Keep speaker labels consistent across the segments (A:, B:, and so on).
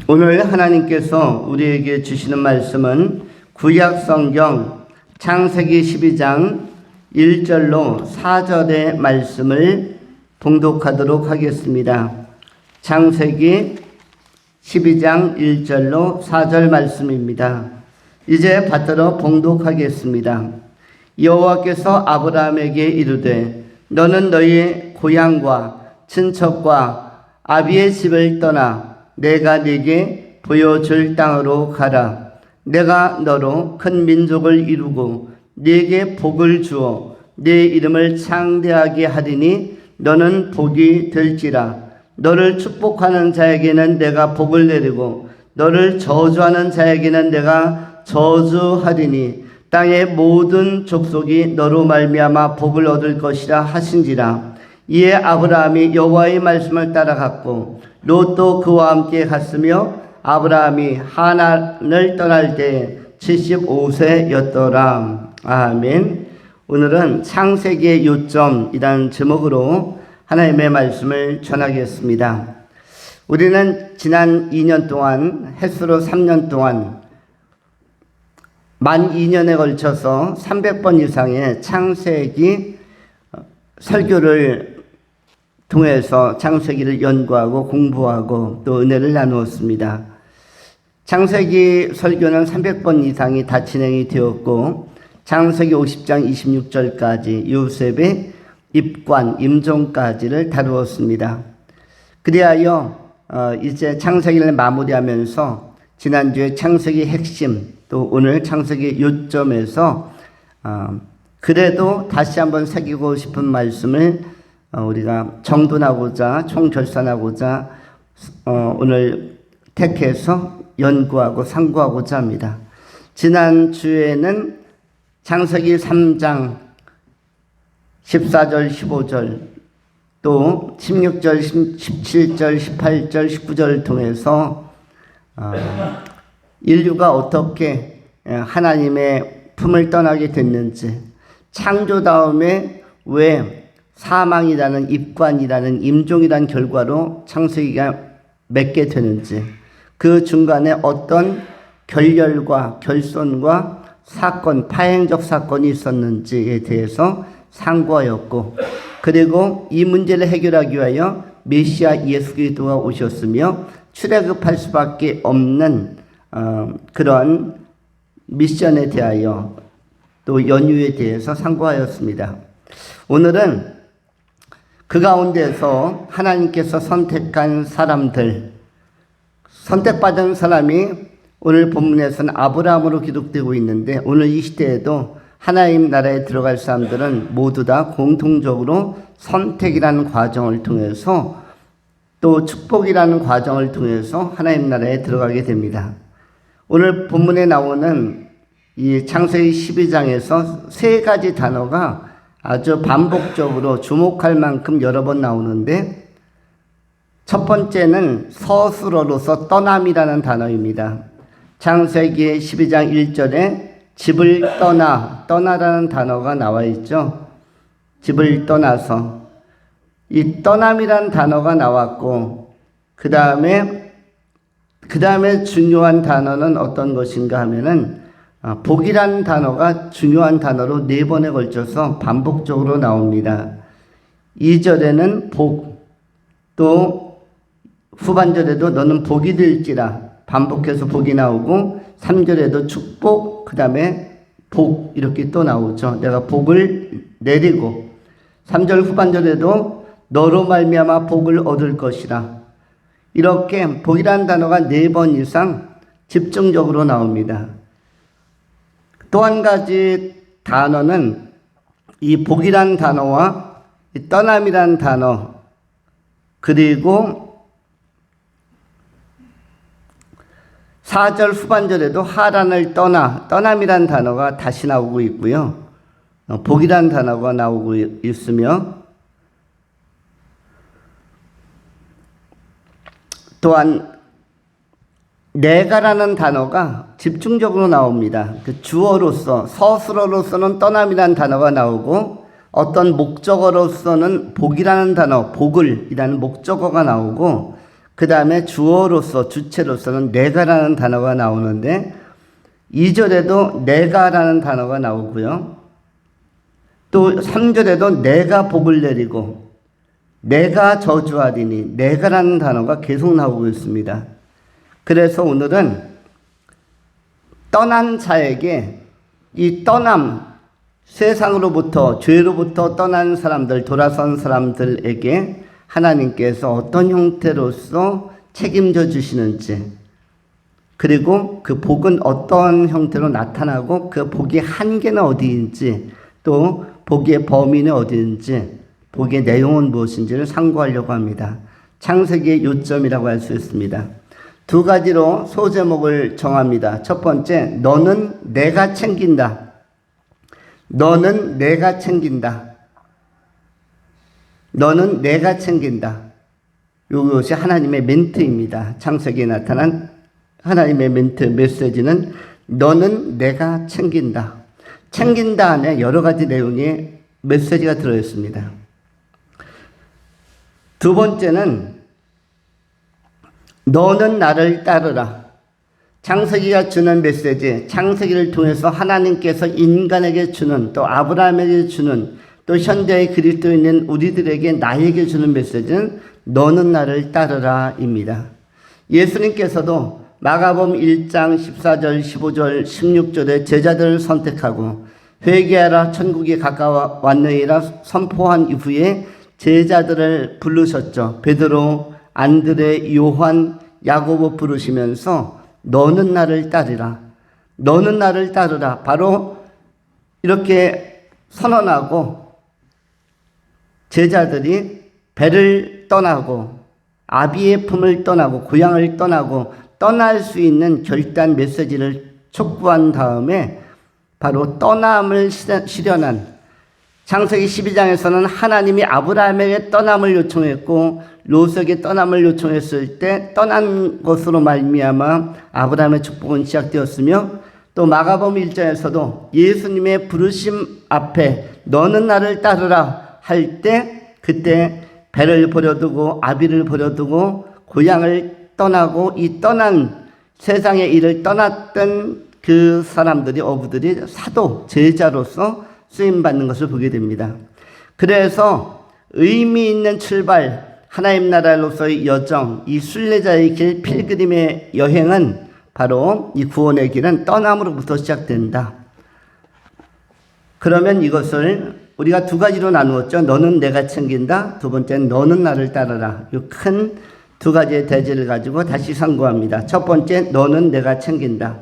A: 오늘 하나님께서 우리에게 주시는 말씀은 구약 성경 창세기 12장 1절로 4절의 말씀을 봉독하도록 하겠습니다. 창세기 12장 1절로 4절 말씀입니다. 이제 받들어 봉독하겠습니다. 여호와께서 아브라함에게 이르되 너는 너희 고향과 친척과 아비의 집을 떠나 내가 네게 보여줄 땅으로 가라. 내가 너로 큰 민족을 이루고 네게 복을 주어 네 이름을 창대하게 하리니 너는 복이 될지라. 너를 축복하는 자에게는 내가 복을 내리고 너를 저주하는 자에게는 내가 저주하리니 땅의 모든 족속이 너로 말미암아 복을 얻을 것이라 하신지라. 이에 아브라함이 여호와의 말씀을 따라갔고 롯도 그와 함께 갔으며 아브라함이 하란을 떠날 때 75세였더라. 아멘. 오늘은 창세기의 요점이라는 제목으로 하나님의 말씀을 전하겠습니다. 우리는 지난 2년 동안 햇수로 3년 동안 만 2년에 걸쳐서 300번 이상의 창세기 설교를 통해서 창세기를 연구하고 공부하고 또 은혜를 나누었습니다. 창세기 설교는 300번 이상이 다 진행이 되었고 창세기 50장 26절까지 요셉의 입관, 임종까지를 다루었습니다. 그리하여 이제 창세기를 마무리하면서 지난주에 창세기 핵심 또 오늘 창세기 요점에서 그래도 다시 한번 새기고 싶은 말씀을 우리가 정돈하고자 총결산하고자 오늘 택해서 연구하고 상고하고자 합니다. 지난주에는 창세기 3장 14절 15절 또 16절 17절 18절 19절을 통해서 인류가 어떻게 하나님의 품을 떠나게 됐는지, 창조 다음에 왜 사망이라는 입관이라는 임종이라는 결과로 창세기가 맺게 되는지, 그 중간에 어떤 결렬과 결손과 사건, 파행적 사건이 있었는지에 대해서 상고하였고, 그리고 이 문제를 해결하기 위하여 메시아 예수 그리스도가 오셨으며 출애굽할 수밖에 없는 그런 미션에 대하여 또 연유에 대해서 상고하였습니다. 오늘은 그 가운데서 하나님께서 선택한 사람들, 선택받은 사람이 오늘 본문에서는 아브라함으로 기록되고 있는데 오늘 이 시대에도 하나님 나라에 들어갈 사람들은 모두 다 공통적으로 선택이라는 과정을 통해서 또 축복이라는 과정을 통해서 하나님 나라에 들어가게 됩니다. 오늘 본문에 나오는 이 창세기 12장에서 세 가지 단어가 아주 반복적으로 주목할 만큼 여러 번 나오는데 첫 번째는 서술어로서 떠남이라는 단어입니다. 창세기 12장 1절에 집을 떠나라는 단어가 나와 있죠. 집을 떠나서 이 떠남이라는 단어가 나왔고 그 다음에 중요한 단어는 어떤 것인가 하면은 복이라는 단어가 중요한 단어로 4번에 걸쳐서 반복적으로 나옵니다. 2절에는 복, 또 후반절에도 너는 복이 될지라 반복해서 복이 나오고 3절에도 축복, 그 다음에 복 이렇게 또 나오죠. 내가 복을 내리고 3절 후반절에도 너로 말미암아 복을 얻을 것이라. 이렇게 복이라는 단어가 4번 이상 집중적으로 나옵니다. 또 한 가지 단어는 이 복이라는 단어와 이 떠남이라는 단어 그리고 4절 후반절에도 하란을 떠남이라는 단어가 다시 나오고 있고요. 복이라는 단어가 나오고 있으며 또한 내가라는 단어가 집중적으로 나옵니다. 그 주어로서 서술어로서는 떠남이라는 단어가 나오고 어떤 목적어로서는 복이라는 단어, 복을이라는 목적어가 나오고 그 다음에 주어로서, 주체로서는 내가라는 단어가 나오는데 2절에도 내가라는 단어가 나오고요. 또 3절에도 내가 복을 내리고 내가 저주하리니 내가라는 단어가 계속 나오고 있습니다. 그래서 오늘은 떠난 자에게 이 떠남, 세상으로부터, 죄로부터 떠난 사람들, 돌아선 사람들에게 하나님께서 어떤 형태로서 책임져 주시는지, 그리고 그 복은 어떤 형태로 나타나고 그 복의 한계는 어디인지, 또 복의 범위는 어디인지, 복의 내용은 무엇인지를 상고하려고 합니다. 창세기의 요점이라고 할 수 있습니다. 두 가지로 소제목을 정합니다. 첫 번째, 너는 내가 챙긴다. 너는 내가 챙긴다. 너는 내가 챙긴다. 이것이 하나님의 멘트입니다. 창세기에 나타난 하나님의 멘트, 메시지는 너는 내가 챙긴다. 챙긴다 안에 여러 가지 내용의 메시지가 들어있습니다. 두 번째는 너는 나를 따르라. 창세기가 주는 메시지, 창세기를 통해서 하나님께서 인간에게 주는, 또 아브라함에게 주는, 또 현대의 그리스도인인 우리들에게, 나에게 주는 메시지는 너는 나를 따르라입니다. 예수님께서도 마가복음 1장 14절, 15절, 16절에 제자들을 선택하고 회개하라 천국이 가까웠느니라 선포한 이후에 제자들을 부르셨죠. 베드로, 안드레, 요한, 야고보 부르시면서 너는 나를 따르라. 너는 나를 따르라. 바로 이렇게 선언하고 제자들이 배를 떠나고 아비의 품을 떠나고 고향을 떠나고 떠날 수 있는 결단 메시지를 촉구한 다음에 바로 떠남을 실현한, 창세기 12장에서는 하나님이 아브라함에게 떠남을 요청했고 롯에게 떠남을 요청했을 때 떠난 것으로 말미암아 아브라함의 축복은 시작되었으며, 또 마가복음 1장에서도 예수님의 부르심 앞에 너는 나를 따르라 할 때 그때 배를 버려두고 아비를 버려두고 고향을 떠나고 이 떠난 세상의 일을 떠났던 그 사람들이, 어부들이 사도, 제자로서 쓰임받는 것을 보게 됩니다. 그래서 의미 있는 출발, 하나님 나라로서의 여정, 이 순례자의 길, 필그림의 여행은 바로 이 구원의 길은 떠남으로부터 시작된다. 그러면 이것을 우리가 두 가지로 나누었죠. 너는 내가 챙긴다. 두 번째는 너는 나를 따르라. 이 큰 두 가지의 대지를 가지고 다시 상고합니다. 첫 번째, 너는 내가 챙긴다.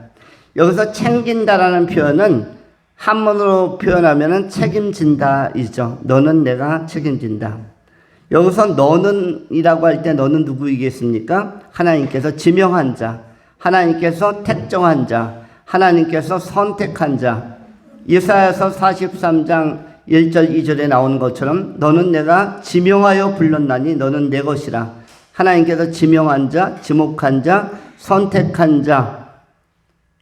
A: 여기서 챙긴다라는 표현은 한문으로 표현하면 책임진다이죠. 너는 내가 책임진다. 여기서 너는 이라고 할 때 너는 누구이겠습니까? 하나님께서 지명한 자, 하나님께서 택정한 자, 하나님께서 선택한 자. 이사야서 43장 1절 2절에 나온 것처럼 너는 내가 지명하여 불렀나니 너는 내 것이라. 하나님께서 지명한 자, 지목한 자, 선택한 자,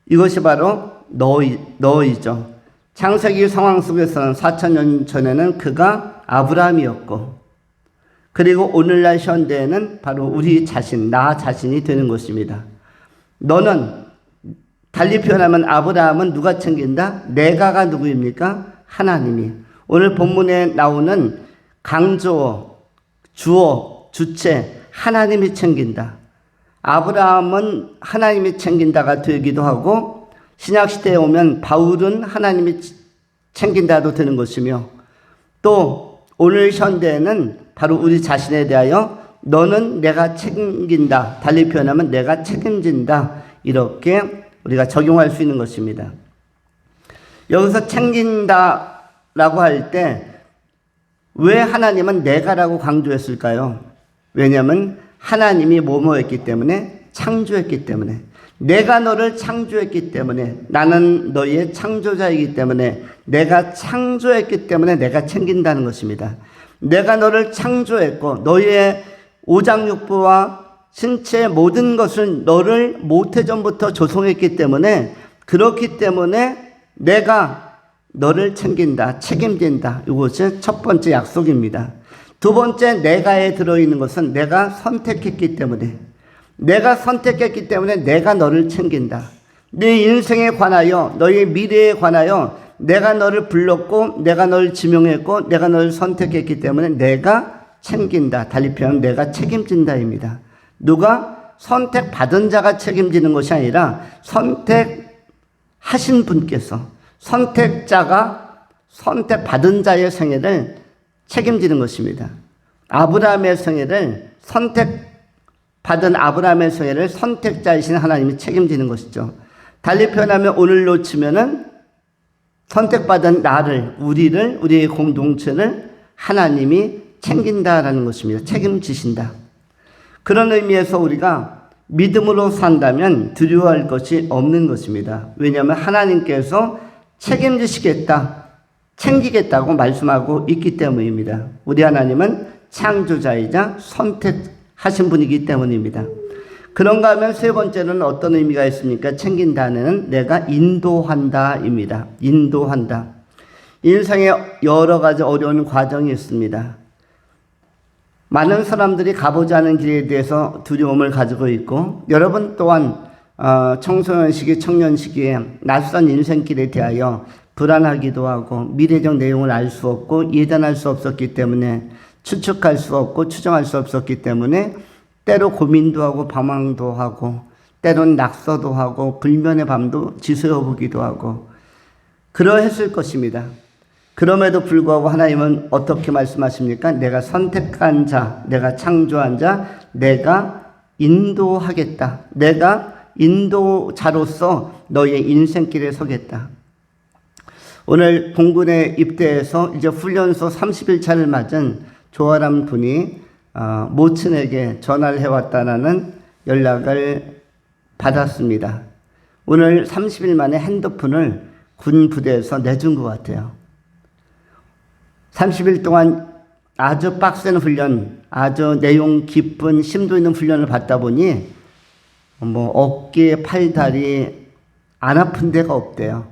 A: 이것이 바로 너희죠. 창세기 상황 속에서는 4,000년 전에는 그가 아브라함이었고, 그리고 오늘날 현대에는 바로 우리 자신, 나 자신이 되는 것입니다. 너는, 달리 표현하면 아브라함은 누가 챙긴다? 내가가 누구입니까? 하나님이. 오늘 본문에 나오는 강조어, 주어, 주체, 하나님이 챙긴다. 아브라함은 하나님이 챙긴다가 되기도 하고, 신약시대에 오면 바울은 하나님이 챙긴다도 되는 것이며, 또 오늘 현대에는 바로 우리 자신에 대하여 너는 내가 챙긴다, 달리 표현하면 내가 책임진다, 이렇게 우리가 적용할 수 있는 것입니다. 여기서 챙긴다라고 할 때 왜 하나님은 내가라고 강조했을까요? 왜냐하면 하나님이 뭐뭐했기 때문에, 창조했기 때문에, 내가 너를 창조했기 때문에, 나는 너의 창조자이기 때문에, 내가 창조했기 때문에 내가 챙긴다는 것입니다. 내가 너를 창조했고 너의 오장육부와 신체의 모든 것을 너를 모태전부터 조성했기 때문에, 그렇기 때문에 내가 너를 챙긴다, 책임진다. 이것이 첫 번째 약속입니다. 두 번째 내가에 들어있는 것은 내가 선택했기 때문에, 내가 선택했기 때문에 내가 너를 챙긴다. 네 인생에 관하여, 너의 미래에 관하여 내가 너를 불렀고 내가 너를 지명했고 내가 너를 선택했기 때문에 내가 챙긴다. 달리 표현하면 내가 책임진다입니다. 누가? 선택받은 자가 책임지는 것이 아니라 선택하신 분께서, 선택자가 선택받은 자의 생애를 책임지는 것입니다. 아브라함의 생애를, 선택받은 아브라함의 생애를 선택자이신 하나님이 책임지는 것이죠. 달리 표현하면 오늘로 치면은 선택받은 나를, 우리의 공동체를 하나님이 챙긴다라는 것입니다. 책임지신다. 그런 의미에서 우리가 믿음으로 산다면 두려워할 것이 없는 것입니다. 왜냐하면 하나님께서 책임지시겠다, 챙기겠다고 말씀하고 있기 때문입니다. 우리 하나님은 창조자이자 선택하신 분이기 때문입니다. 그런가 하면 세 번째는 어떤 의미가 있습니까? 챙긴다는 내가 인도한다입니다. 인도한다. 인생에 여러 가지 어려운 과정이 있습니다. 많은 사람들이 가보지 않은 길에 대해서 두려움을 가지고 있고, 여러분 또한 청소년 시기, 청년 시기에 낯선 인생길에 대하여 불안하기도 하고 미래적 내용을 알 수 없고 예단할 수 없었기 때문에, 추측할 수 없고 추정할 수 없었기 때문에 때로 고민도 하고 방황도 하고 때론 낙서도 하고 불면의 밤도 지새워 보기도 하고 그러했을 것입니다. 그럼에도 불구하고 하나님은 어떻게 말씀하십니까? 내가 선택한 자, 내가 창조한 자, 내가 인도하겠다. 내가 인도자로서 너의 인생길에 서겠다. 오늘 공군에 입대해서 이제 훈련소 30일차를 맞은 조아람 군이 모친에게 전화를 해왔다는 연락을 받았습니다. 오늘 30일 만에 핸드폰을 군 부대에서 내준 것 같아요. 30일 동안 아주 빡센 훈련, 아주 내용 깊은 심도 있는 훈련을 받다 보니 어깨, 팔, 다리 안 아픈 데가 없대요.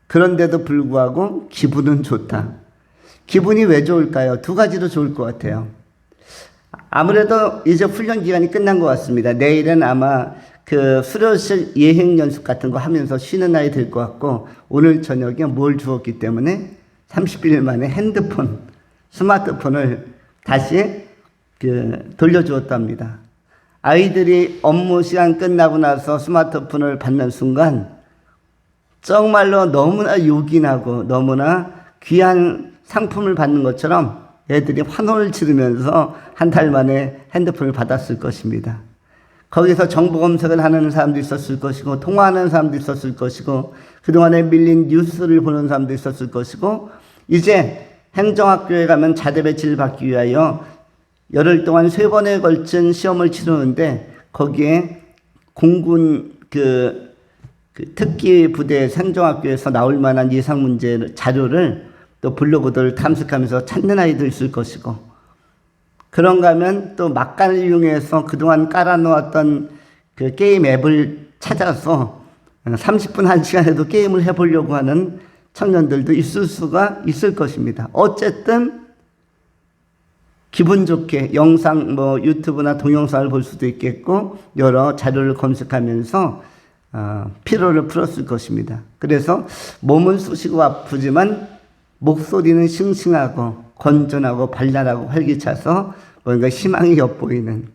A: 그런데도 불구하고 기분은 좋다. 기분이 왜 좋을까요? 두 가지로 좋을 것 같아요. 아무래도 이제 훈련 기간이 끝난 것 같습니다. 내일은 아마 그 수료실 예행 연습 같은 거 하면서 쉬는 날이 될 것 같고, 오늘 저녁에 뭘 주었기 때문에 30일 만에 핸드폰, 스마트폰을 다시 돌려주었답니다. 아이들이 업무 시간 끝나고 나서 스마트폰을 받는 순간 정말로 너무나 요긴하고 너무나 귀한 상품을 받는 것처럼 애들이 환호를 지르면서 한 달 만에 핸드폰을 받았을 것입니다. 거기서 정보 검색을 하는 사람도 있었을 것이고, 통화하는 사람도 있었을 것이고, 그동안에 밀린 뉴스를 보는 사람도 있었을 것이고, 이제 행정학교에 가면 자대 배치를 받기 위하여 열흘 동안 3번에 걸친 시험을 치르는데, 거기에 공군 특기 부대 행정학교에서 나올 만한 예상 문제 자료를 또 블로그들을 탐색하면서 찾는 아이도 있을 것이고, 그런가 하면 또 막간을 이용해서 그동안 깔아놓았던 그 게임 앱을 찾아서 30분 1시간에도 게임을 해보려고 하는 청년들도 있을 수가 있을 것입니다. 어쨌든 기분 좋게 영상 유튜브나 동영상을 볼 수도 있겠고 여러 자료를 검색하면서 피로를 풀었을 것입니다. 그래서 몸은 쑤시고 아프지만 목소리는 싱싱하고 건전하고 발랄하고 활기차서 뭔가 희망이 엿보이는,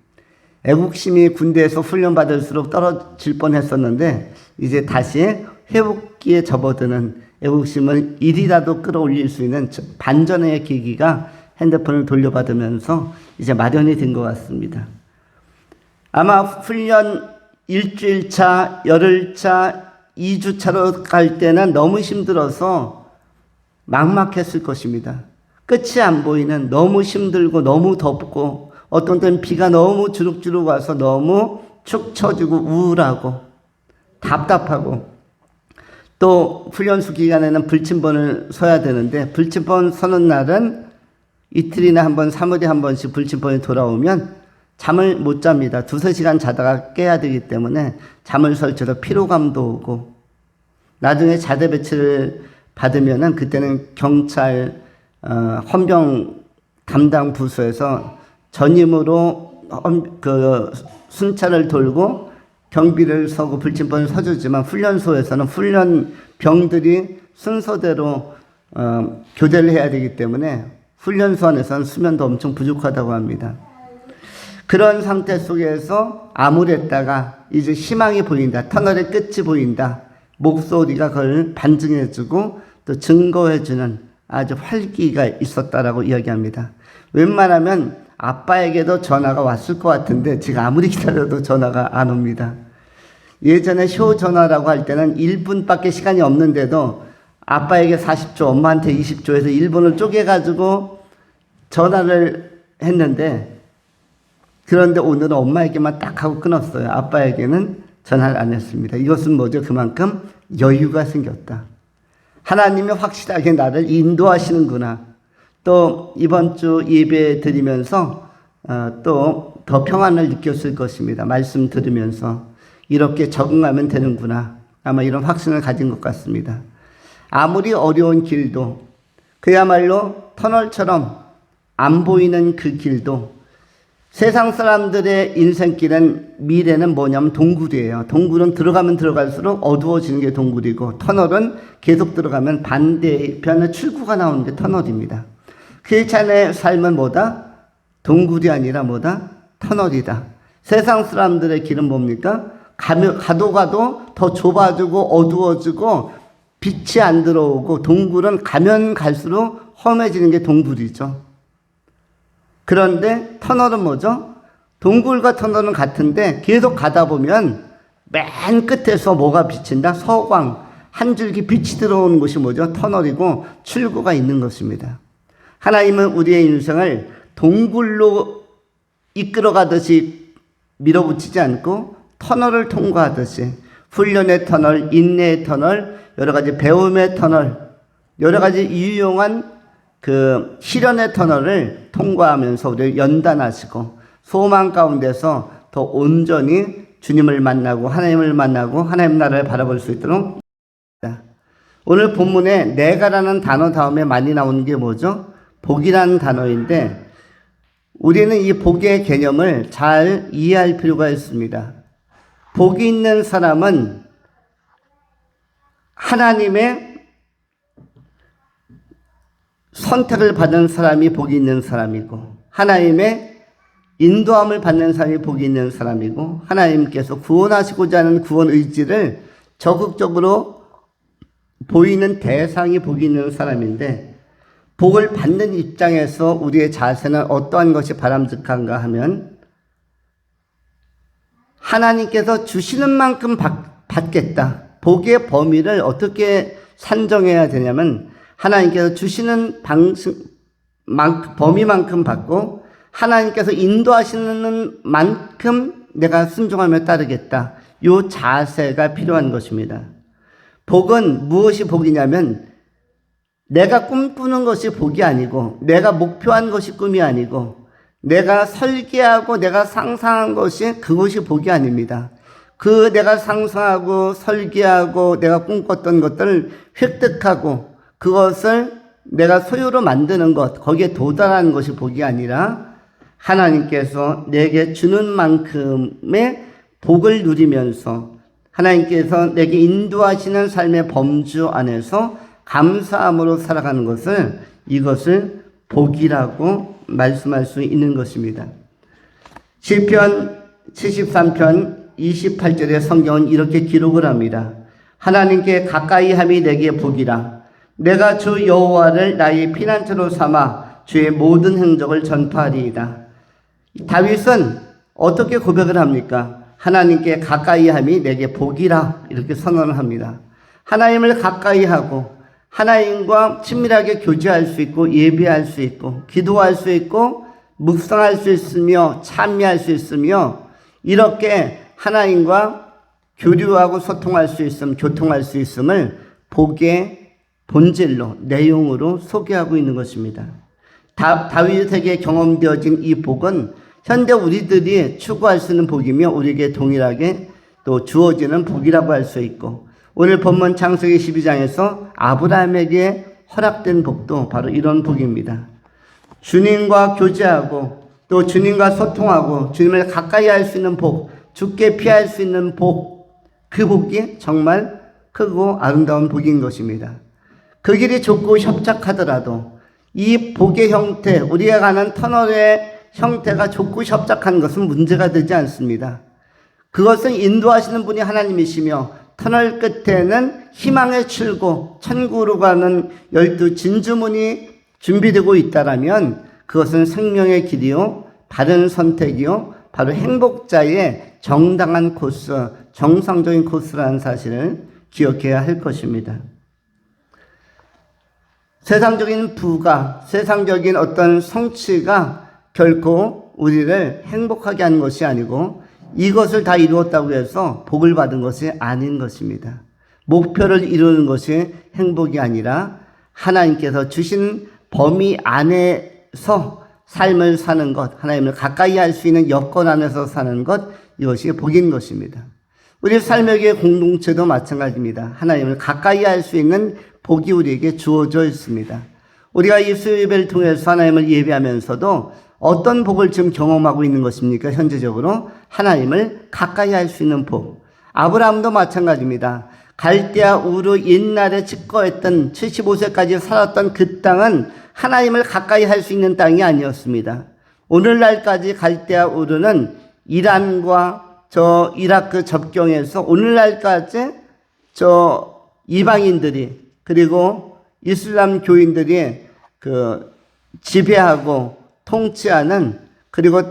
A: 애국심이 군대에서 훈련받을수록 떨어질 뻔했었는데 이제 다시 회복기에 접어드는 애국심을 일이라도 끌어올릴 수 있는 반전의 계기가 핸드폰을 돌려받으면서 이제 마련이 된 것 같습니다. 아마 훈련 일주일차, 열흘차, 2주차로 갈 때는 너무 힘들어서 막막했을 것입니다. 끝이 안 보이는, 너무 힘들고 너무 덥고 어떤 때는 비가 너무 주룩주룩 와서 너무 축 처지고 우울하고 답답하고, 또 훈련소 기간에는 불침번을 서야 되는데 불침번 서는 날은 이틀이나 한 번, 3일에 한 번씩 불침번이 돌아오면 잠을 못 잡니다. 2-3시간 자다가 깨야 되기 때문에 잠을 설쳐서 피로감도 오고, 나중에 자대 배치를 받으면은 그때는 경찰, 헌병 담당 부서에서 전임으로 그 순찰을 돌고 경비를 서고 불침번을 서주지만 훈련소에서는 훈련병들이 순서대로 교대를 해야 되기 때문에 훈련소 안에서는 수면도 엄청 부족하다고 합니다. 그런 상태 속에서 암울했다가 이제 희망이 보인다. 터널의 끝이 보인다. 목소리가 그걸 반증해주고 또 증거해주는 아주 활기가 있었다라고 이야기합니다. 웬만하면 아빠에게도 전화가 왔을 것 같은데 지금 아무리 기다려도 전화가 안 옵니다. 예전에 휴전화라고 할 때는 1분밖에 시간이 없는데도 아빠에게 40초, 엄마한테 20초에서 1분을 쪼개가지고 전화를 했는데, 그런데 오늘은 엄마에게만 딱 하고 끊었어요. 아빠에게는 전화를 안 했습니다. 이것은 뭐죠? 그만큼 여유가 생겼다. 하나님이 확실하게 나를 인도하시는구나. 또 이번 주 예배 드리면서 또 더 평안을 느꼈을 것입니다. 말씀 들으면서 이렇게 적응하면 되는구나. 아마 이런 확신을 가진 것 같습니다. 아무리 어려운 길도, 그야말로 터널처럼 안 보이는 그 길도, 세상 사람들의 인생길은, 미래는 뭐냐면 동굴이에요. 동굴은 들어가면 들어갈수록 어두워지는 게 동굴이고, 터널은 계속 들어가면 반대편의 출구가 나오는 게 터널입니다. 크리스찬의 삶은 뭐다? 동굴이 아니라 뭐다? 터널이다. 세상 사람들의 길은 뭡니까? 가도 더 좁아지고 어두워지고 빛이 안 들어오고, 동굴은 가면 갈수록 험해지는 게 동굴이죠. 그런데 터널은 뭐죠? 동굴과 터널은 같은데 계속 가다 보면 맨 끝에서 뭐가 비친다? 서광, 한 줄기 빛이 들어오는 곳이 뭐죠? 터널이고 출구가 있는 것입니다. 하나님은 우리의 인생을 동굴로 이끌어가듯이 밀어붙이지 않고 터널을 통과하듯이, 훈련의 터널, 인내의 터널, 여러 가지 배움의 터널, 여러 가지 유용한 그 실현의 터널을 통과하면서 우리를 연단하시고 소망 가운데서 더 온전히 주님을 만나고 하나님을 만나고 하나님 나라를 바라볼 수 있도록. 오늘 본문에 내가라는 단어 다음에 많이 나오는 게 뭐죠? 복이라는 단어인데, 우리는 이 복의 개념을 잘 이해할 필요가 있습니다. 복이 있는 사람은 하나님의 선택을 받은 사람이 복이 있는 사람이고, 하나님의 인도함을 받는 사람이 복이 있는 사람이고, 하나님께서 구원하시고자 하는 구원 의지를 적극적으로 보이는 대상이 복이 있는 사람인데, 복을 받는 입장에서 우리의 자세는 어떠한 것이 바람직한가 하면, 하나님께서 주시는 만큼 받겠다. 복의 범위를 어떻게 산정해야 되냐면, 하나님께서 주시는 범위만큼 받고, 하나님께서 인도하시는 만큼 내가 순종하며 따르겠다. 이 자세가 필요한 것입니다. 복은 무엇이 복이냐면, 내가 꿈꾸는 것이 복이 아니고, 내가 목표한 것이 꿈이 아니고, 내가 설계하고 내가 상상한 것이 그것이 복이 아닙니다. 그 내가 상상하고 설계하고 내가 꿈꿨던 것들을 획득하고 그것을 내가 소유로 만드는 것, 거기에 도달하는 것이 복이 아니라, 하나님께서 내게 주는 만큼의 복을 누리면서 하나님께서 내게 인도하시는 삶의 범주 안에서 감사함으로 살아가는 것을, 이것을 복이라고 말씀할 수 있는 것입니다. 시편 73편 28절의 성경은 이렇게 기록을 합니다. 하나님께 가까이 함이 내게 복이라. 내가 주 여호와를 나의 피난처로 삼아 주의 모든 행적을 전파하리이다. 다윗은 어떻게 고백을 합니까? 하나님께 가까이 함이 내게 복이라, 이렇게 선언을 합니다. 하나님을 가까이 하고 하나님과 친밀하게 교제할 수 있고, 예배할 수 있고, 기도할 수 있고, 묵상할 수 있으며 참여할 수 있으며, 이렇게 하나님과 교류하고 소통할 수 있음, 교통할 수 있음을 복의 본질로, 내용으로 소개하고 있는 것입니다. 다윗에게 경험되어진 이 복은 현대 우리들이 추구할 수 있는 복이며, 우리에게 동일하게 또 주어지는 복이라고 할 수 있고, 오늘 본문 창세기 12장에서 아브라함에게 허락된 복도 바로 이런 복입니다. 주님과 교제하고 또 주님과 소통하고 주님을 가까이 할 수 있는 복, 죽게 피할 수 있는 복, 그 복이 정말 크고 아름다운 복인 것입니다. 그 길이 좁고 협착하더라도 이 복의 형태, 우리가 가는 터널의 형태가 좁고 협착한 것은 문제가 되지 않습니다. 그것은 인도하시는 분이 하나님이시며 터널 끝에는 희망의 출구, 천국으로 가는 12 진주문이 준비되고 있다라면 그것은 생명의 길이요, 바른 선택이요, 바로 행복자의 정당한 코스, 정상적인 코스라는 사실을 기억해야 할 것입니다. 세상적인 부가, 세상적인 어떤 성취가 결코 우리를 행복하게 하는 것이 아니고 이것을 다 이루었다고 해서 복을 받은 것이 아닌 것입니다. 목표를 이루는 것이 행복이 아니라 하나님께서 주신 범위 안에서 삶을 사는 것, 하나님을 가까이 할 수 있는 여건 안에서 사는 것, 이것이 복인 것입니다. 우리 삶의 공동체도 마찬가지입니다. 하나님을 가까이 할 수 있는 복이 우리에게 주어져 있습니다. 우리가 이 수요예배를 통해서 하나님을 예배하면서도 어떤 복을 지금 경험하고 있는 것입니까? 현재적으로 하나님을 가까이 할 수 있는 복. 아브라함도 마찬가지입니다. 갈대아 우르 옛날에 집거했던 75세까지 살았던 그 땅은 하나님을 가까이 할 수 있는 땅이 아니었습니다. 오늘날까지 갈대아 우르는 이란과 저 이라크 접경에서 오늘날까지 저 이방인들이 그리고 이슬람 교인들이 그 지배하고 통치하는 그리고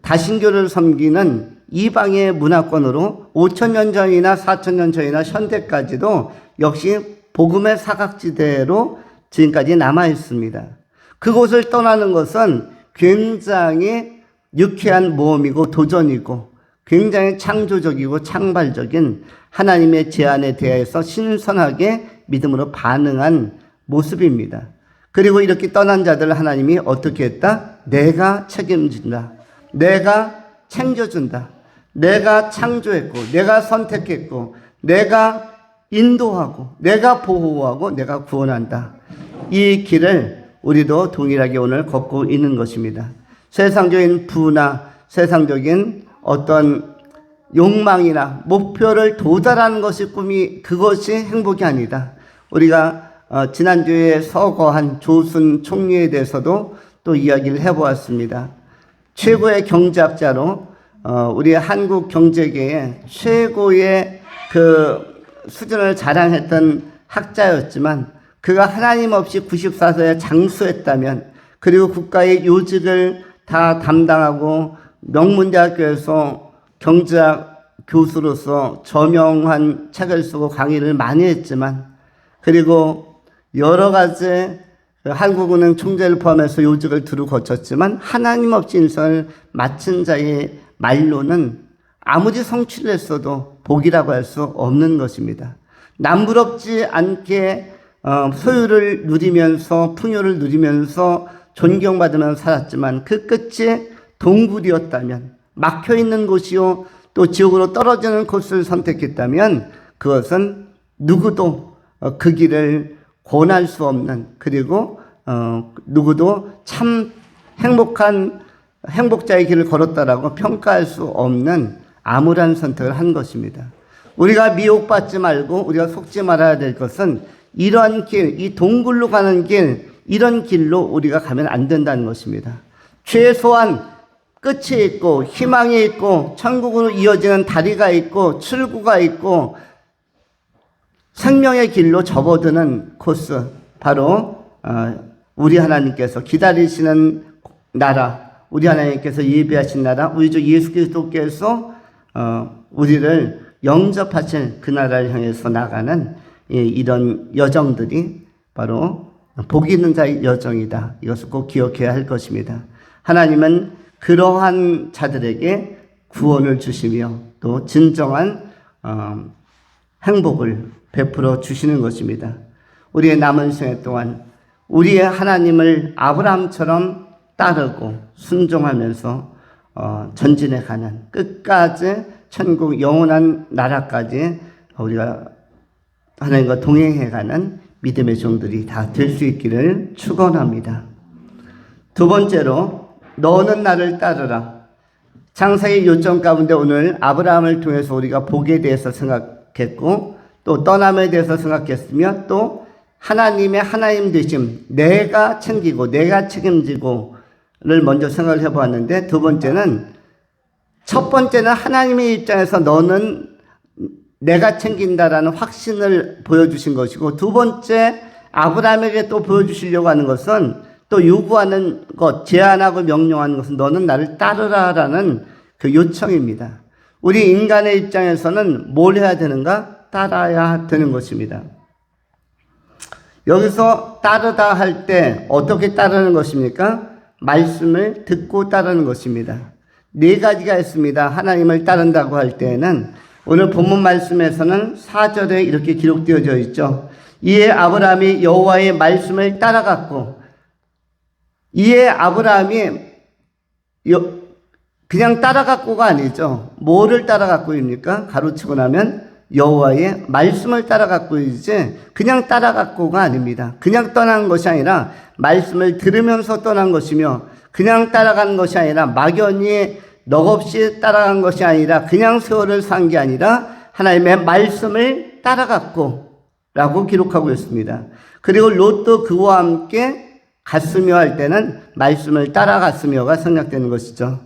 A: 다신교를 섬기는 이방의 문화권으로 5,000년 전이나 4,000년 전이나 현대까지도 역시 복음의 사각지대로 지금까지 남아 있습니다. 그곳을 떠나는 것은 굉장히 유쾌한 모험이고 도전이고 굉장히 창조적이고 창발적인 하나님의 제안에 대해서 신선하게 믿음으로 반응한 모습입니다. 그리고 이렇게 떠난 자들을 하나님이 어떻게 했다? 내가 책임진다. 내가 챙겨준다. 내가 창조했고, 내가 선택했고, 내가 인도하고, 내가 보호하고, 내가 구원한다. 이 길을 우리도 동일하게 오늘 걷고 있는 것입니다. 세상적인 부나 세상적인 어떤 욕망이나 목표를 도달하는 것이 꿈이, 그것이 행복이 아니다. 우리가 지난주에 서거한 조순 총리에 대해서도 또 이야기를 해보았습니다. 최고의 경제학자로 우리 한국 경제계의 최고의 그 수준을 자랑했던 학자였지만 그가 하나님 없이 94세에 장수했다면 그리고 국가의 요직을 다 담당하고 명문대학교에서 경제학 교수로서 저명한 책을 쓰고 강의를 많이 했지만 그리고 여러 가지 한국은행 총재를 포함해서 요직을 두루 거쳤지만 하나님 없이 인생을 마친 자의 말로는 아무리 성취를 했어도 복이라고 할 수 없는 것입니다. 남부럽지 않게 소유를 누리면서 풍요를 누리면서 존경받으면서 살았지만 그 끝이 동굴이었다면 막혀있는 곳이요 또 지옥으로 떨어지는 곳을 선택했다면 그것은 누구도 그 길을 권할 수 없는 그리고 누구도 참 행복한 행복자의 길을 걸었다라고 평가할 수 없는 암울한 선택을 한 것입니다. 우리가 미혹받지 말고 우리가 속지 말아야 될 것은 이런 길, 이 동굴로 가는 길, 이런 길로 우리가 가면 안 된다는 것입니다. 최소한 끝이 있고 희망이 있고 천국으로 이어지는 다리가 있고 출구가 있고 생명의 길로 접어드는 코스, 바로 우리 하나님께서 기다리시는 나라, 우리 하나님께서 예비하신 나라, 우리 주 예수 그리스도께서 우리를 영접하실 그 나라를 향해서 나가는 이런 여정들이 바로 복 있는 자의 여정이다. 이것을 꼭 기억해야 할 것입니다. 하나님은 그러한 자들에게 구원을 주시며 또 진정한 행복을 베풀어 주시는 것입니다. 우리의 남은 생애 동안 우리의 하나님을 아브라함처럼 따르고 순종하면서 전진해 가는 끝까지 천국 영원한 나라까지 우리가 하나님과 동행해 가는 믿음의 종들이 다 될 수 있기를 축원합니다. 두 번째로 너는 나를 따르라. 창세기 요점 가운데 오늘 아브라함을 통해서 우리가 복에 대해서 생각했고 또 떠남에 대해서 생각했으며 또 하나님의 하나님 되심, 내가 챙기고 내가 책임지고를 먼저 생각을 해보았는데 두 번째는 첫 번째는 하나님의 입장에서 너는 내가 챙긴다라는 확신을 보여주신 것이고 두 번째 아브라함에게 또 보여주시려고 하는 것은 또 요구하는 것, 제안하고 명령하는 것은 너는 나를 따르라라는 그 요청입니다. 우리 인간의 입장에서는 뭘 해야 되는가? 따라야 되는 것입니다. 여기서 따르다 할 때 어떻게 따르는 것입니까? 말씀을 듣고 따르는 것입니다. 네 가지가 있습니다. 하나님을 따른다고 할 때에는 오늘 본문 말씀에서는 4절에 이렇게 기록되어져 있죠. 이에 아브라함이 여호와의 말씀을 따라갔고, 이에 아브라함이 그냥 따라갔고가 아니죠. 뭐를 따라갔고입니까? 가로치고 나면 여호와의 말씀을 따라갔고이지 그냥 따라갔고가 아닙니다. 그냥 떠난 것이 아니라 말씀을 들으면서 떠난 것이며 그냥 따라간 것이 아니라 막연히 넋없이 따라간 것이 아니라 그냥 세월을 산 게 아니라 하나님의 말씀을 따라갔고 라고 기록하고 있습니다. 그리고 롯도 그와 함께 갔으며 할 때는 말씀을 따라갔으며가 생략되는 것이죠.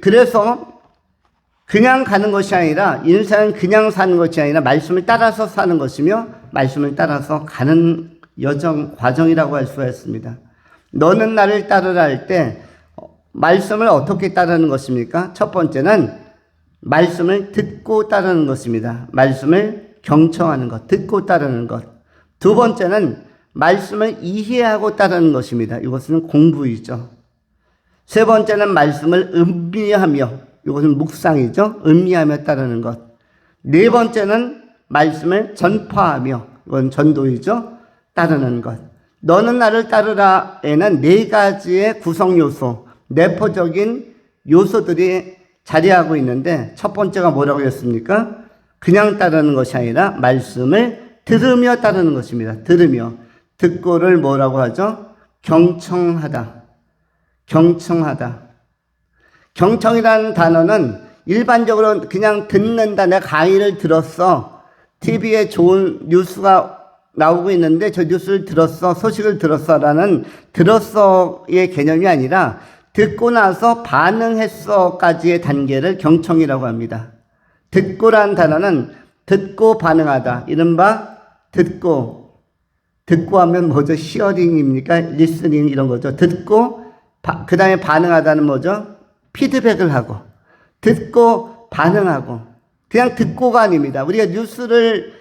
A: 그래서 그냥 가는 것이 아니라 인생은 그냥 사는 것이 아니라 말씀을 따라서 사는 것이며 말씀을 따라서 가는 여정, 과정이라고 할 수가 있습니다. 너는 나를 따르라 할 때 말씀을 어떻게 따르는 것입니까? 첫 번째는 말씀을 듣고 따르는 것입니다. 말씀을 경청하는 것, 듣고 따르는 것. 두 번째는 말씀을 이해하고 따르는 것입니다. 이것은 공부이죠. 세 번째는 말씀을 음미하며, 이것은 묵상이죠. 음미하며 따르는 것. 네 번째는 말씀을 전파하며, 이건 전도이죠. 따르는 것. 너는 나를 따르라에는 네 가지의 구성 요소, 내포적인 요소들이 자리하고 있는데 첫 번째가 뭐라고 했습니까? 그냥 따르는 것이 아니라 말씀을 들으며 따르는 것입니다. 들으며. 듣고를 뭐라고 하죠? 경청하다. 경청하다. 경청이라는 단어는 일반적으로 그냥 듣는다. 내가 강의를 들었어. TV에 좋은 뉴스가 나오고 있는데 저 뉴스를 들었어. 소식을 들었어. 라는 들었어의 개념이 아니라 듣고 나서 반응했어까지의 단계를 경청이라고 합니다. 듣고라는 단어는 듣고 반응하다. 이른바 듣고 하면 뭐죠? 히어링입니까? 리스닝 이런 거죠. 듣고 그 다음에 반응하다는 뭐죠? 피드백을 하고 듣고 반응하고 그냥 듣고가 아닙니다. 우리가 뉴스를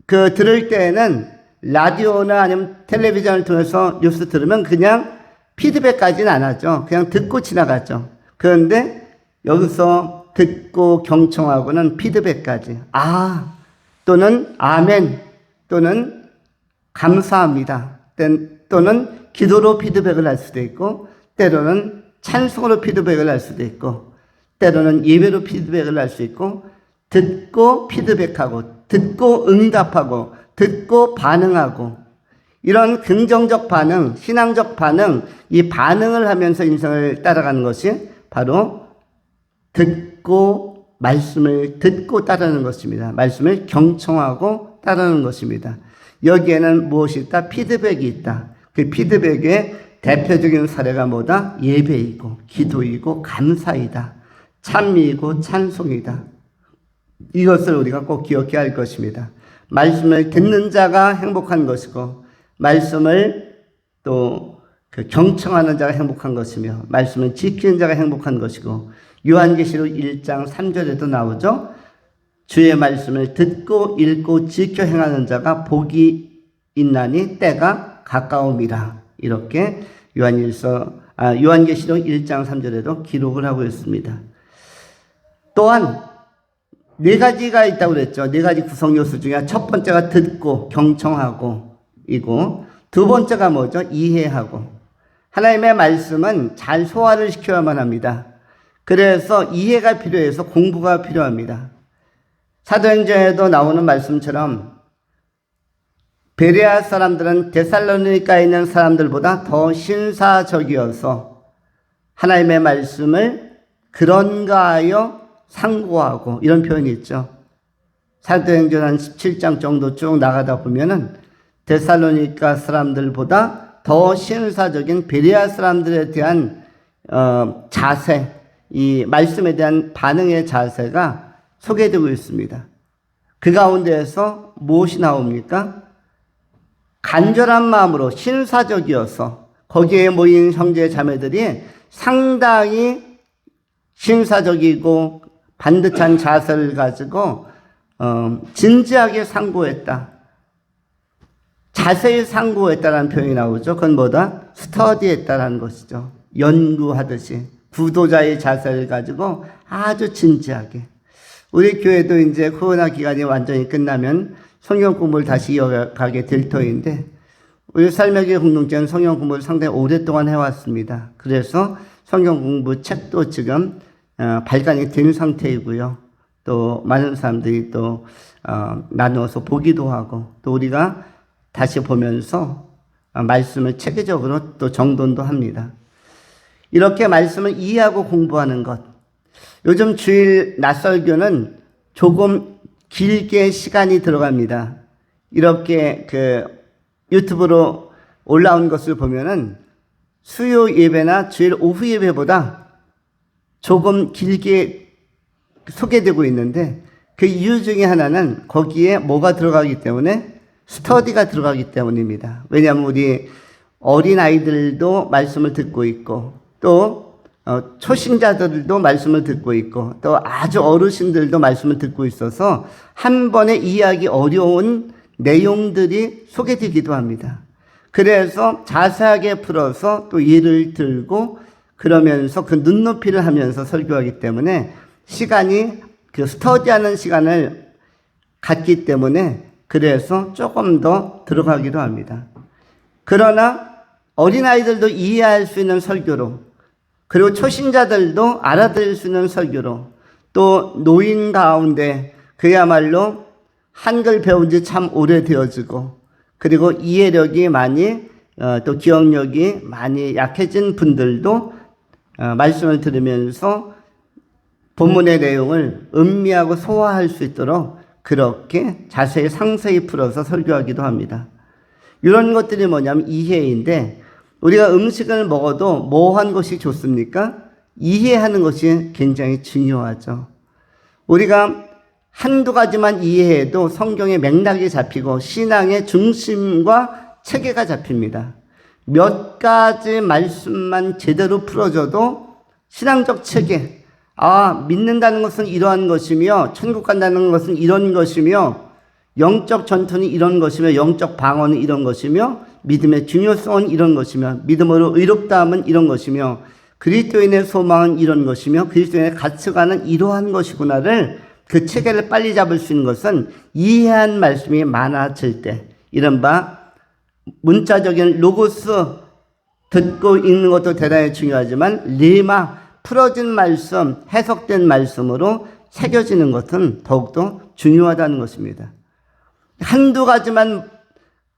A: 들을 때에는 라디오나 아니면 텔레비전을 통해서 뉴스 들으면 그냥 피드백까지는 안 하죠. 그냥 듣고 지나가죠. 그런데 여기서 듣고 경청하고는 피드백까지. 또는 아멘, 또는 감사합니다. 또는 기도로 피드백을 할 수도 있고, 때로는 찬송으로 피드백을 할 수도 있고, 때로는 예배로 피드백을 할 수 있고, 듣고 피드백하고, 듣고 응답하고, 듣고 반응하고, 이런 긍정적 반응, 신앙적 반응, 이 반응을 하면서 인생을 따라가는 것이 바로 듣고, 말씀을 듣고 따르는 것입니다. 말씀을 경청하고 따르는 것입니다. 여기에는 무엇이 있다? 피드백이 있다. 그 피드백의 대표적인 사례가 뭐다? 예배이고, 기도이고, 감사이다. 찬미이고, 찬송이다. 이것을 우리가 꼭 기억해야 할 것입니다. 말씀을 듣는 자가 행복한 것이고, 말씀을 또 경청하는 자가 행복한 것이며 말씀을 지키는 자가 행복한 것이고 요한계시록 1장 3절에도 나오죠. 주의 말씀을 듣고 읽고 지켜 행하는 자가 복이 있나니 때가 가까움이라. 이렇게 요한계시록 1장 3절에도 기록을 하고 있습니다. 또한 네 가지가 있다고 그랬죠. 네 가지 구성 요소 중에 첫 번째가 듣고 경청하고 이고 두 번째가 뭐죠? 이해하고. 하나님의 말씀은 잘 소화를 시켜야만 합니다. 그래서 이해가 필요해서 공부가 필요합니다. 사도행전에도 나오는 말씀처럼 베레아 사람들은 데살로니가에 있는 사람들보다 더 신사적이어서 하나님의 말씀을 그런가 하여 상고하고, 이런 표현이 있죠. 사도행전 한 17장 정도 쭉 나가다 보면은 데살로니가 사람들보다 더 신사적인 베레아 사람들에 대한 자세, 이 말씀에 대한 반응의 자세가 소개되고 있습니다. 그 가운데에서 무엇이 나옵니까? 간절한 마음으로 신사적이어서 거기에 모인 형제 자매들이 상당히 신사적이고 반듯한 자세를 가지고 진지하게 상고했다. 자세히 상고했다라는 표현이 나오죠. 그건 뭐다? 스터디했다라는 것이죠. 연구하듯이 구도자의 자세를 가지고 아주 진지하게. 우리 교회도 이제 코로나 기간이 완전히 끝나면 성경 공부를 다시 이어가게 될 터인데, 우리 삶의 교회 공동체는 성경 공부를 상당히 오랫동안 해왔습니다. 그래서 성경 공부 책도 지금 발간이 된 상태이고요. 또 많은 사람들이 또 나누어서 보기도 하고, 또 우리가 다시 보면서 말씀을 체계적으로 또 정돈도 합니다. 이렇게 말씀을 이해하고 공부하는 것. 요즘 주일 낮설교는 조금 길게 시간이 들어갑니다. 이렇게 유튜브로 올라온 것을 보면은 수요 예배나 주일 오후 예배보다 조금 길게 소개되고 있는데, 그 이유 중에 하나는 거기에 뭐가 들어가기 때문에, 스터디가 들어가기 때문입니다. 왜냐하면 우리 어린아이들도 말씀을 듣고 있고, 또 초신자들도 말씀을 듣고 있고, 또 아주 어르신들도 말씀을 듣고 있어서 한 번에 이해하기 어려운 내용들이 소개되기도 합니다. 그래서 자세하게 풀어서 또 예를 들고 그러면서 그 눈높이를 하면서 설교하기 때문에 시간이 스터디하는 시간을 갖기 때문에, 그래서 조금 더 들어가기도 합니다. 그러나 어린아이들도 이해할 수 있는 설교로, 그리고 초신자들도 알아들을 수 있는 설교로, 또 노인 가운데 그야말로 한글 배운 지 참 오래되어지고, 그리고 이해력이 많이 또 기억력이 많이 약해진 분들도 말씀을 들으면서 본문의 내용을 음미하고 소화할 수 있도록 그렇게 자세히 상세히 풀어서 설교하기도 합니다. 이런 것들이 뭐냐면 이해인데, 우리가 음식을 먹어도 뭐 한 것이 좋습니까? 이해하는 것이 굉장히 중요하죠. 우리가 한두 가지만 이해해도 성경의 맥락이 잡히고 신앙의 중심과 체계가 잡힙니다. 몇 가지 말씀만 제대로 풀어줘도 신앙적 체계, 믿는다는 것은 이러한 것이며, 천국 간다는 것은 이런 것이며, 영적 전투는 이런 것이며, 영적 방어는 이런 것이며, 믿음의 중요성은 이런 것이며, 믿음으로 의롭다함은 이런 것이며, 그리스도인의 소망은 이런 것이며, 그리스도인의 가치관은 이러한 것이구나를, 그 체계를 빨리 잡을 수 있는 것은 이해한 말씀이 많아질 때, 이른바 문자적인 로고스, 듣고 읽는 것도 대단히 중요하지만 레마, 풀어진 말씀, 해석된 말씀으로 새겨지는 것은 더욱더 중요하다는 것입니다. 한두 가지만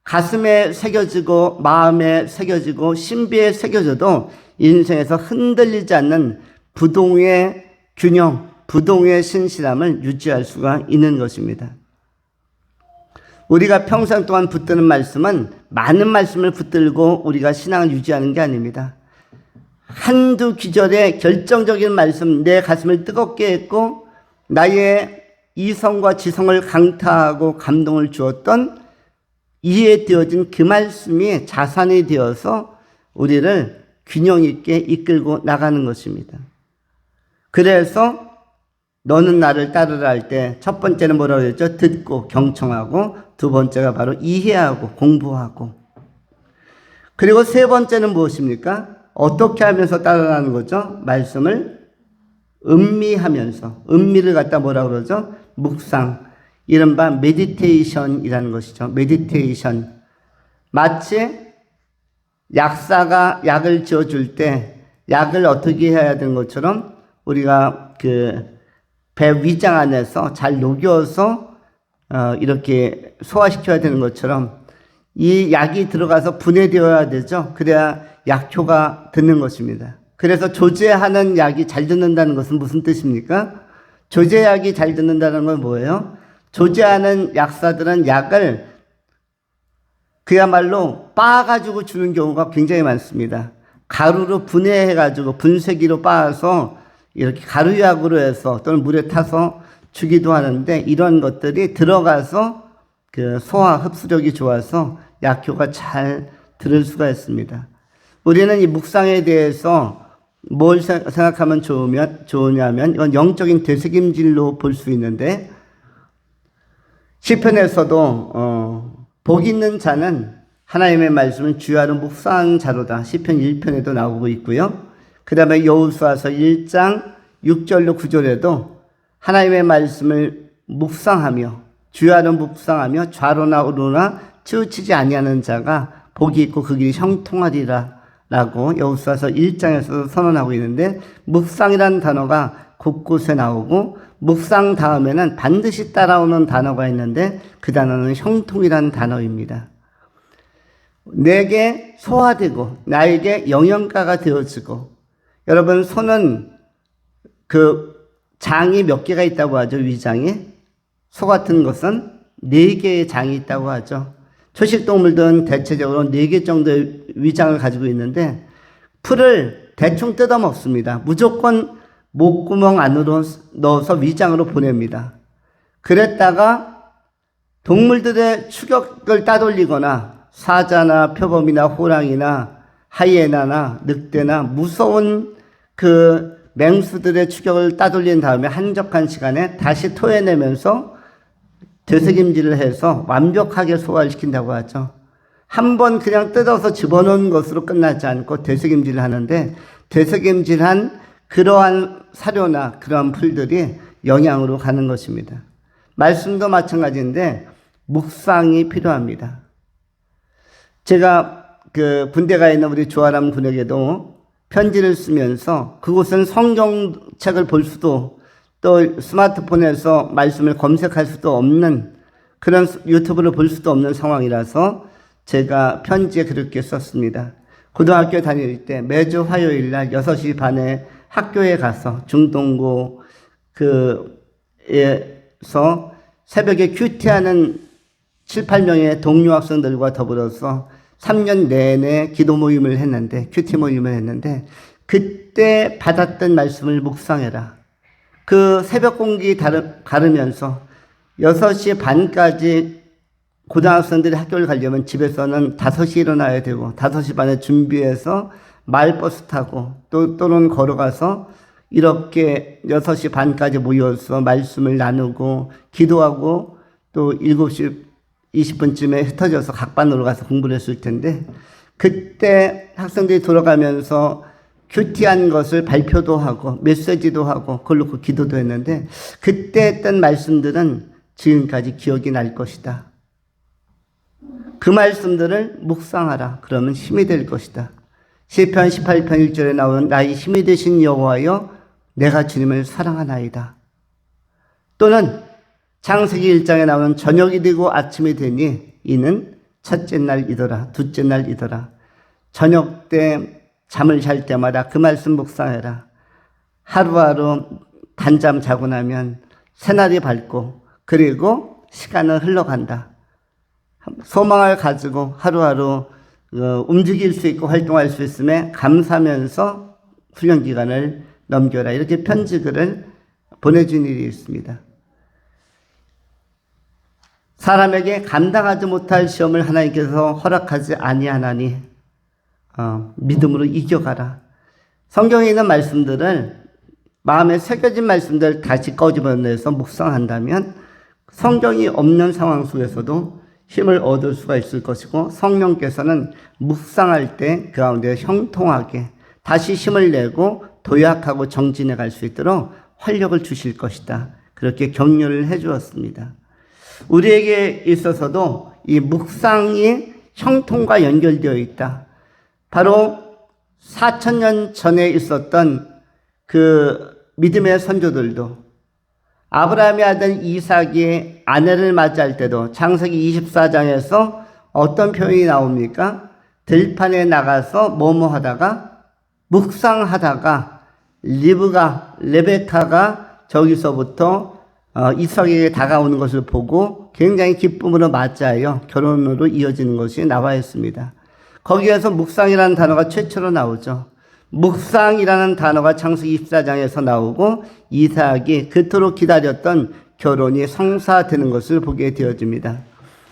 A: 가슴에 새겨지고 마음에 새겨지고 신비에 새겨져도 인생에서 흔들리지 않는 부동의 균형, 부동의 신실함을 유지할 수가 있는 것입니다. 우리가 평생 동안 붙드는 말씀은 많은 말씀을 붙들고 우리가 신앙을 유지하는 게 아닙니다. 한두 기절의 결정적인 말씀, 내 가슴을 뜨겁게 했고 나의 이성과 지성을 강타하고 감동을 주었던 이해되어진 그 말씀이 자산이 되어서 우리를 균형 있게 이끌고 나가는 것입니다. 그래서 너는 나를 따르라 할 때 첫 번째는 뭐라고 했죠? 듣고 경청하고, 두 번째가 바로 이해하고 공부하고, 그리고 세 번째는 무엇입니까? 어떻게 하면서 따라가는 거죠? 말씀을 음미하면서, 음미를 갖다 뭐라고 그러죠? 묵상, 이른바 메디테이션이라는 것이죠. 메디테이션. 마치 약사가 약을 지어줄 때 약을 어떻게 해야 되는 것처럼 우리가 배 위장 안에서 잘 녹여서 이렇게 소화시켜야 되는 것처럼 이 약이 들어가서 분해되어야 되죠. 그래야 약효가 듣는 것입니다. 그래서 조제하는 약이 잘 듣는다는 것은 무슨 뜻입니까? 조제약이 잘 듣는다는 건 뭐예요? 조제하는 약사들은 약을 그야말로 빻아가지고 주는 경우가 굉장히 많습니다. 가루로 분해해가지고 분쇄기로 빻아서 이렇게 가루약으로 해서 또는 물에 타서 주기도 하는데, 이런 것들이 들어가서 그 소화 흡수력이 좋아서 약효가 잘 들을 수가 있습니다. 우리는 이 묵상에 대해서 뭘 생각하면 좋으냐면 이건 영적인 되새김질로 볼 수 있는데, 시편에서도 복 있는 자는 하나님의 말씀을 주야로 묵상하는 자로다. 시편 1편에도 나오고 있고요. 그 다음에 여호수아서 1장 6절로 9절에도 하나님의 말씀을 묵상하며 주야로 묵상하며 좌로나 우로나 치우치지 아니하는 자가 복이 있고 그 길이 형통하리라 라고 여호수아서 1장에서 선언하고 있는데, 묵상이라는 단어가 곳곳에 나오고 묵상 다음에는 반드시 따라오는 단어가 있는데 그 단어는 형통이라는 단어입니다. 내게 소화되고 나에게 영양가가 되어지고, 여러분 손은 그 장이 몇 개가 있다고 하죠? 위장에. 소 같은 것은 4개의 장이 있다고 하죠. 초식동물들은 대체적으로 4개 정도의 위장을 가지고 있는데, 풀을 대충 뜯어 먹습니다. 무조건 목구멍 안으로 넣어서 위장으로 보냅니다. 그랬다가 동물들의 추격을 따돌리거나 사자나 표범이나 호랑이나 하이에나나 늑대나 무서운 그 맹수들의 추격을 따돌린 다음에 한적한 시간에 다시 토해내면서 되새김질을 해서 완벽하게 소화를 시킨다고 하죠. 한 번 그냥 뜯어서 집어넣은 것으로 끝나지 않고 되새김질을 하는데, 되새김질한 그러한 사료나 그러한 풀들이 영양으로 가는 것입니다. 말씀도 마찬가지인데 묵상이 필요합니다. 제가 그 군대 가 있는 우리 조아람 군에게도 편지를 쓰면서, 그곳은 성경책을 볼 수도 또 스마트폰에서 말씀을 검색할 수도 없는, 그런 유튜브를 볼 수도 없는 상황이라서 제가 편지에 그렇게 썼습니다. 고등학교 다닐 때 매주 화요일 날 6시 반에 학교에 가서 중동고 에서 새벽에 큐티하는 7, 8명의 동료 학생들과 더불어서 3년 내내 기도 모임을 했는데, 큐티 모임을 했는데, 그때 받았던 말씀을 묵상해라. 그 새벽 공기 가르면서 6시 반까지 고등학생들이 학교를 가려면 집에서는 5시에 일어나야 되고 5시 반에 준비해서 마을버스 타고 또는 걸어가서 이렇게 6시 반까지 모여서 말씀을 나누고 기도하고 또 7시 20분쯤에 흩어져서 각 반으로 가서 공부를 했을 텐데, 그때 학생들이 돌아가면서 큐티한 것을 발표도 하고 메시지도 하고 그걸로 기도도 했는데, 그때 했던 말씀들은 지금까지 기억이 날 것이다. 그 말씀들을 묵상하라. 그러면 힘이 될 것이다. 시편 18편 1절에 나오는 나의 힘이 되신 여호와여 내가 주님을 사랑하나이다. 또는 창세기 1장에 나오는 저녁이 되고 아침이 되니 이는 첫째 날이더라 둘째 날이더라. 저녁 때 잠을 잘 때마다 그 말씀 묵상해라. 하루하루 단잠 자고 나면 새날이 밝고 그리고 시간은 흘러간다. 소망을 가지고 하루하루 움직일 수 있고 활동할 수 있음에 감사하면서 훈련 기간을 넘겨라. 이렇게 편지글을 보내준 일이 있습니다. 사람에게 감당하지 못할 시험을 하나님께서 허락하지 아니하나니 믿음으로 이겨가라. 성경에 있는 말씀들을 마음에 새겨진 말씀들 다시 꺼집어내서 묵상한다면 성경이 없는 상황 속에서도 힘을 얻을 수가 있을 것이고, 성령께서는 묵상할 때 그 가운데 형통하게 다시 힘을 내고 도약하고 정진해 갈 수 있도록 활력을 주실 것이다. 그렇게 격려를 해 주었습니다. 우리에게 있어서도 이 묵상이 형통과 연결되어 있다. 바로 4,000년 전에 있었던 그 믿음의 선조들도 아브라함의 아들 이삭이 아내를 맞이할 때도 창세기 24장에서 어떤 표현이 나옵니까? 들판에 나가서 뭐뭐 하다가 묵상하다가 레베카가 저기서부터 이삭에게 다가오는 것을 보고 굉장히 기쁨으로 맞이하여 결혼으로 이어지는 것이 나와 있습니다. 거기에서 묵상이라는 단어가 최초로 나오죠. 묵상이라는 단어가 창세기 24장에서 나오고 이삭이 그토록 기다렸던 결혼이 성사되는 것을 보게 되어집니다.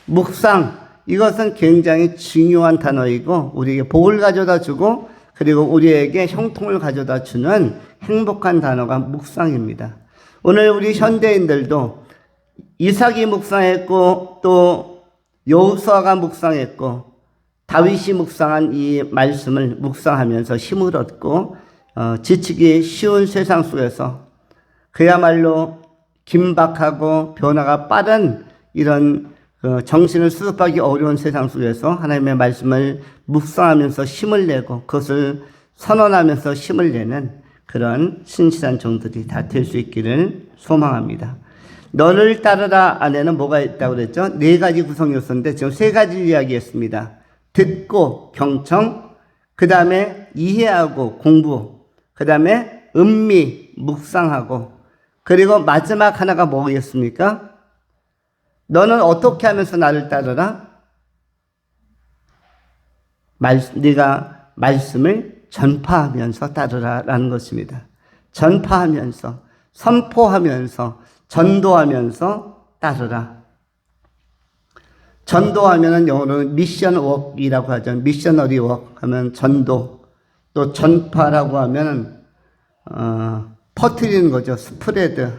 A: 묵상, 이것은 굉장히 중요한 단어이고 우리에게 복을 가져다 주고 그리고 우리에게 형통을 가져다 주는 행복한 단어가 묵상입니다. 오늘 우리 현대인들도 이삭이 묵상했고 또 여호수아가 묵상했고 다윗이 묵상한 이 말씀을 묵상하면서 힘을 얻고 지치기 쉬운 세상 속에서 그야말로 긴박하고 변화가 빠른 이런 정신을 수습하기 어려운 세상 속에서 하나님의 말씀을 묵상하면서 힘을 내고 그것을 선언하면서 힘을 내는 그런 신실한 종들이 다 될 수 있기를 소망합니다. 너를 따르라 안에는 뭐가 있다고 그랬죠? 4가지 구성 요소인데 지금 3가지를 이야기했습니다. 듣고 경청, 그 다음에 이해하고 공부, 그 다음에 음미 묵상하고, 그리고 마지막 하나가 뭐겠습니까? 너는 어떻게 하면서 나를 따르라? 네가 말씀을 전파하면서 따르라라는 것입니다. 전파하면서, 선포하면서, 전도하면서 따르라. 전도하면은 영어로는 미션 워크이라고 하죠. 미셔너리 워크 하면 전도, 또 전파라고 하면은 퍼뜨리는 거죠. 스프레드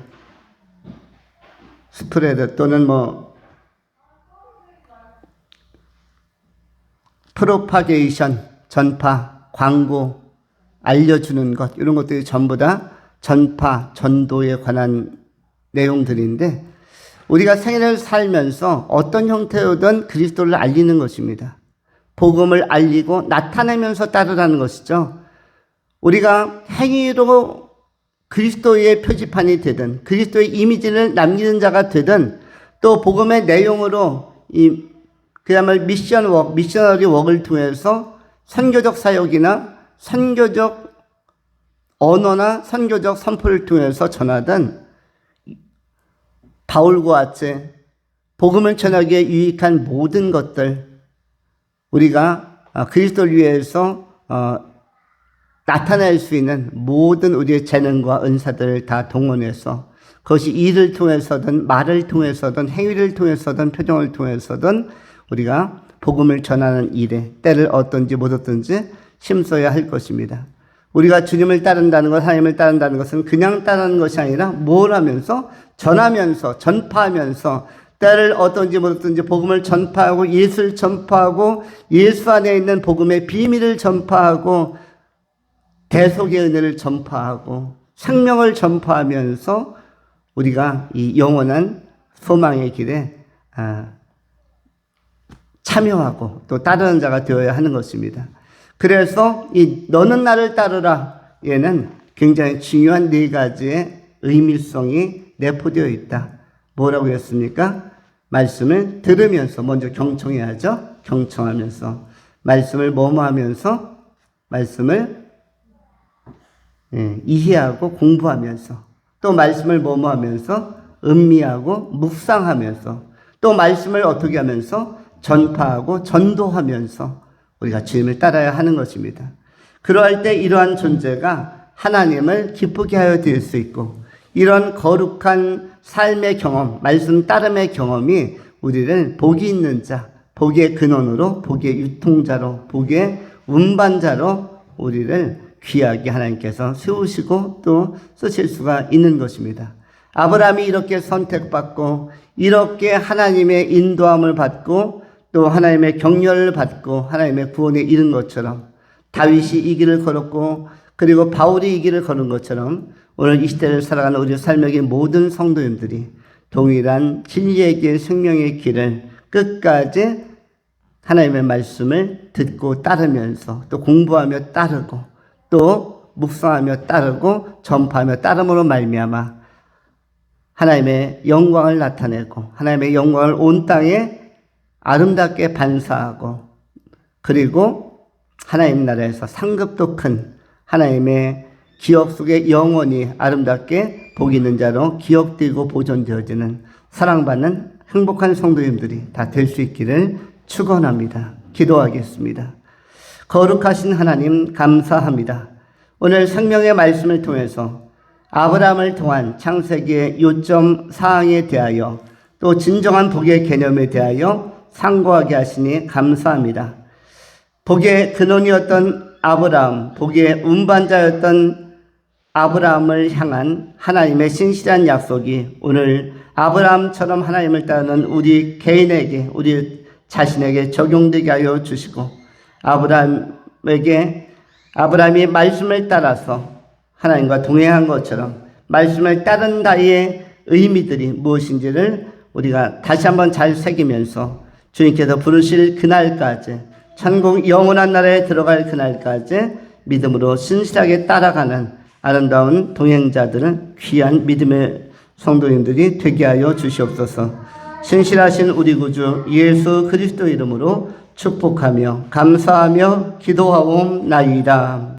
A: 또는 프로파게이션, 전파, 광고, 알려주는 것, 이런 것들이 전부 다 전파, 전도에 관한 내용들인데 우리가 생애를 살면서 어떤 형태로든 그리스도를 알리는 것입니다. 복음을 알리고 나타내면서 따르라는 것이죠. 우리가 행위로 그리스도의 표지판이 되든 그리스도의 이미지를 남기는 자가 되든 또 복음의 내용으로 그야말로 미셔너리 워크를 통해서 선교적 사역이나 선교적 언어나 선교적 선포를 통해서 전하든 바울과 같이 복음을 전하기에 유익한 모든 것들 우리가 그리스도를 위해서 나타낼 수 있는 모든 우리의 재능과 은사들을 다 동원해서 그것이 일을 통해서든 말을 통해서든 행위를 통해서든 표정을 통해서든 우리가 복음을 전하는 일에 때를 얻든지 못 얻든지 힘써야 할 것입니다. 우리가 주님을 따른다는 것, 하나님을 따른다는 것은 그냥 따르는 것이 아니라 뭘 하면서 전하면서 전파하면서 때를 얻든지 못 얻든지 복음을 전파하고 예수를 전파하고 예수 안에 있는 복음의 비밀을 전파하고 대속의 은혜를 전파하고 생명을 전파하면서 우리가 이 영원한 소망의 길에 참여하고 또 따르는 자가 되어야 하는 것입니다. 그래서 이 너는 나를 따르라 얘는 굉장히 중요한 4가지의 의미성이 내포되어 있다. 뭐라고 했습니까? 말씀을 들으면서 먼저 경청해야죠. 경청하면서 말씀을 뭐뭐하면서 말씀을 이해하고 공부하면서 또 말씀을 뭐뭐하면서 음미하고 묵상하면서 또 말씀을 어떻게 하면서 전파하고 전도하면서 우리가 주님을 따라야 하는 것입니다. 그러할 때 이러한 존재가 하나님을 기쁘게 하여 드릴 수 있고 이런 거룩한 삶의 경험, 말씀 따름의 경험이 우리를 복이 있는 자, 복의 근원으로, 복의 유통자로, 복의 운반자로 우리를 귀하게 하나님께서 세우시고 또 쓰실 수가 있는 것입니다. 아브라함이 이렇게 선택받고 이렇게 하나님의 인도함을 받고 또 하나님의 격려를 받고 하나님의 구원에 이른 것처럼 다윗이 이 길을 걸었고 그리고 바울이 이 길을 걸은 것처럼 오늘 이 시대를 살아가는 우리 삶의 모든 성도님들이 동일한 진리의 길, 생명의 길을 끝까지 하나님의 말씀을 듣고 따르면서 또 공부하며 따르고 또 묵상하며 따르고 전파하며 따름으로 말미암아 하나님의 영광을 나타내고 하나님의 영광을 온 땅에 아름답게 반사하고 그리고 하나님 나라에서 상급도 큰 하나님의 기억 속에 영원히 아름답게 복 있는 자로 기억되고 보존되어지는 사랑받는 행복한 성도님들이 다 될 수 있기를 축원합니다. 기도하겠습니다. 거룩하신 하나님 감사합니다. 오늘 생명의 말씀을 통해서 아브라함을 통한 창세기의 요점 사항에 대하여 또 진정한 복의 개념에 대하여 상고하게 하시니 감사합니다. 복의 근원이었던 아브라함, 복의 운반자였던 아브라함을 향한 하나님의 신실한 약속이 오늘 아브라함처럼 하나님을 따르는 우리 개인에게, 우리 자신에게 적용되게 하여 주시고 아브라함이 말씀을 따라서 하나님과 동행한 것처럼 말씀을 따른다의 의미들이 무엇인지를 우리가 다시 한번 잘 새기면서 주님께서 부르실 그날까지 천국 영원한 나라에 들어갈 그날까지 믿음으로 신실하게 따라가는 아름다운 동행자들은 귀한 믿음의 성도님들이 되게 하여 주시옵소서. 신실하신 우리 구주 예수 그리스도 이름으로 축복하며 감사하며 기도하옵나이다.